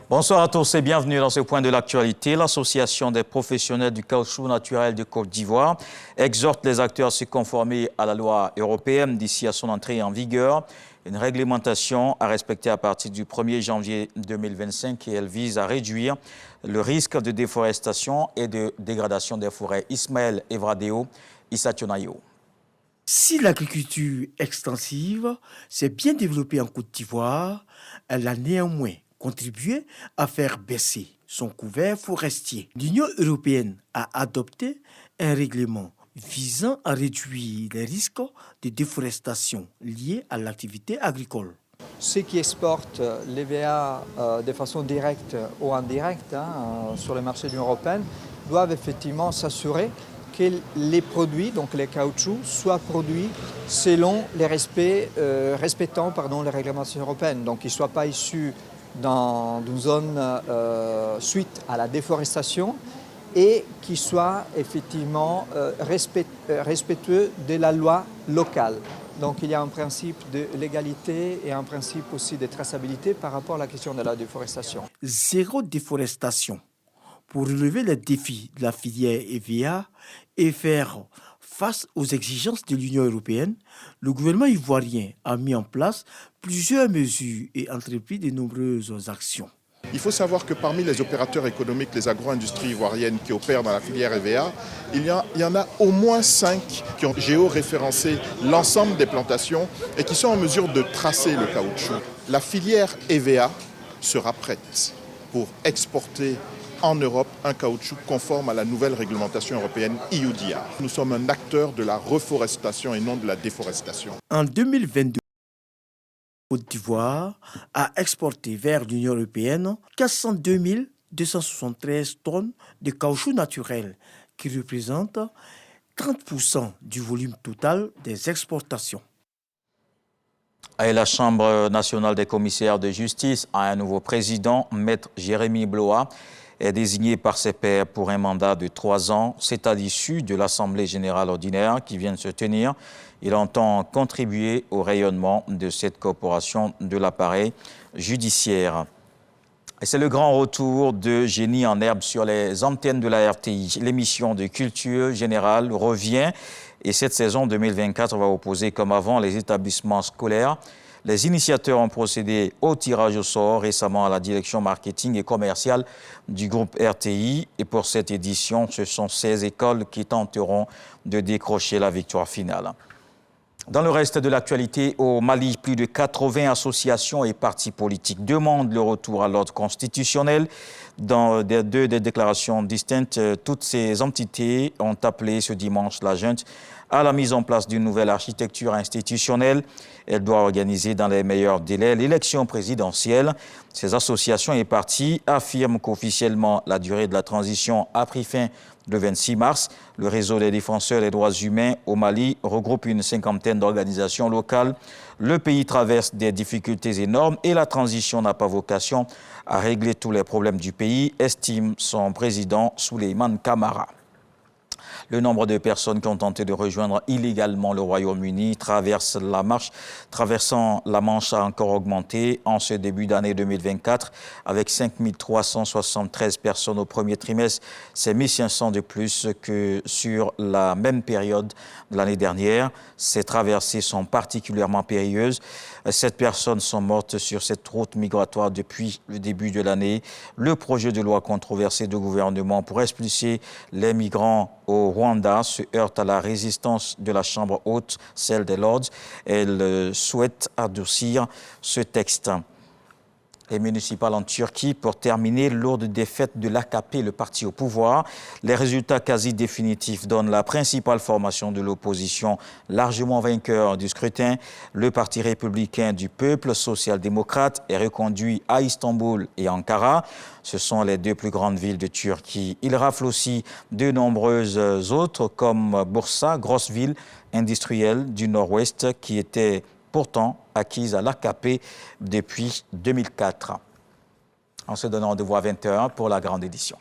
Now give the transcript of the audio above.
Bonsoir à tous et bienvenue dans ce point de l'actualité. L'Association des professionnels du caoutchouc naturel de Côte d'Ivoire exhorte les acteurs à se conformer à la loi européenne d'ici à son entrée en vigueur. Une réglementation à respecter à partir du 1er janvier 2025 et elle vise à réduire le risque de déforestation et de dégradation des forêts. Ismaël Evradeo, Issa Tionayo. Si l'agriculture extensive s'est bien développée en Côte d'Ivoire, elle a néanmoins contribué à faire baisser son couvert forestier. L'Union européenne a adopté un règlement visant à réduire les risques de déforestation liés à l'activité agricole. Ceux qui exportent l'EVA de façon directe ou indirecte sur le marché de l'Union européenne doivent effectivement s'assurer que les produits, donc les caoutchoucs, soient produits selon les respectant les réglementations européennes. Donc qu'ils ne soient pas issus dans une zone suite à la déforestation et qu'ils soient effectivement respectueux de la loi locale. Donc il y a un principe de légalité et un principe aussi de traçabilité par rapport à la question de la déforestation. Zéro déforestation. Pour relever les défis de la filière EVA et faire face aux exigences de l'Union européenne, le gouvernement ivoirien a mis en place plusieurs mesures et entrepris de nombreuses actions. Il faut savoir que parmi les opérateurs économiques, les agro-industries ivoiriennes qui opèrent dans la filière EVA, il y en a au moins 5 qui ont géoréférencé l'ensemble des plantations et qui sont en mesure de tracer le caoutchouc. La filière EVA sera prête pour exporter en Europe un caoutchouc conforme à la nouvelle réglementation européenne EUDR. Nous sommes un acteur de la reforestation et non de la déforestation. En 2022, Côte d'Ivoire a exporté vers l'Union européenne 402 273 tonnes de caoutchouc naturel, qui représentent 30% du volume total des exportations. Et la Chambre nationale des commissaires de justice a un nouveau président, Maître Jérémy Bloa, est désigné par ses pairs pour un mandat de 3 ans. C'est à l'issue de l'Assemblée générale ordinaire qui vient de se tenir. Il entend contribuer au rayonnement de cette corporation de l'appareil judiciaire. Et c'est le grand retour de Génie en herbe sur les antennes de la RTI. L'émission de culture générale revient et cette saison 2024 va opposer comme avant les établissements scolaires. Les initiateurs ont procédé au tirage au sort récemment à la direction marketing et commerciale du groupe RTI. Et pour cette édition, ce sont 16 écoles qui tenteront de décrocher la victoire finale. Dans le reste de l'actualité, au Mali, plus de 80 associations et partis politiques demandent le retour à l'ordre constitutionnel. Dans des déclarations distinctes, toutes ces entités ont appelé ce dimanche la junte à la mise en place d'une nouvelle architecture institutionnelle. Elle doit organiser dans les meilleurs délais l'élection présidentielle. Ces associations et partis affirment qu'officiellement la durée de la transition a pris fin le 26 mars. Le réseau des défenseurs des droits humains au Mali regroupe une 50aine d'organisations locales. Le pays traverse des difficultés énormes et la transition n'a pas vocation à régler tous les problèmes du pays, estime son président Souleymane Camara. Le nombre de personnes qui ont tenté de rejoindre illégalement le Royaume-Uni traversant la Manche a encore augmenté en ce début d'année 2024 avec 5 373 personnes au premier trimestre. C'est 1 500 de plus que sur la même période de l'année dernière. Ces traversées sont particulièrement périlleuses. 7 personnes sont mortes sur cette route migratoire depuis le début de l'année. Le projet de loi controversé du gouvernement pour expulser les migrants au Rwanda se heurte à la résistance de la Chambre haute, celle des Lords. Elle souhaite adoucir ce texte. Les municipales en Turquie, pour terminer, lourde défaite de l'AKP, le parti au pouvoir. Les résultats quasi définitifs donnent la principale formation de l'opposition largement vainqueur du scrutin. Le parti républicain du peuple social-démocrate est reconduit à Istanbul et Ankara. Ce sont les 2 plus grandes villes de Turquie. Il rafle aussi de nombreuses autres comme Bursa, grosse ville industrielle du nord-ouest qui était pourtant acquise à l'AKP depuis 2004. On se donne rendez-vous à 20h pour la grande édition.